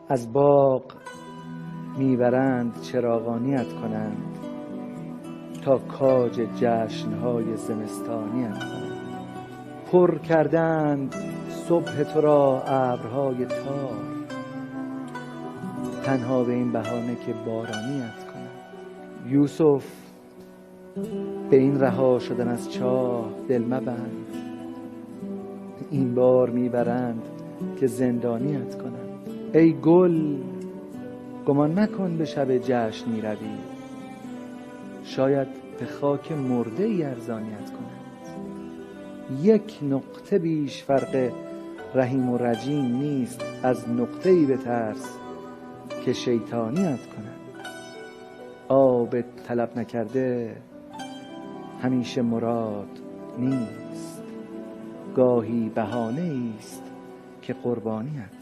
از باغ میبرند چراغانیت کنند، تا کاج جشنهای زمستانیت کنند. پر کردند صبح تو را ابرهای تار، تنها به این بهانه که بارانیت کنند. یوسف به این رها شدن از چاه دل مبند، این بار میبرند که زندانیت کنند. ای گل گمان نکن به شب جشن میروی، شاید به خاک مرده ای ارزانیت کنند. یک نقطه بیش فرق رحیم و رجیم نیست، از نقطه ای بترس که شیطانیت کنند. آب طلب نکرده همیشه مراد نیست، گاهی بهانه ایست که قربانیت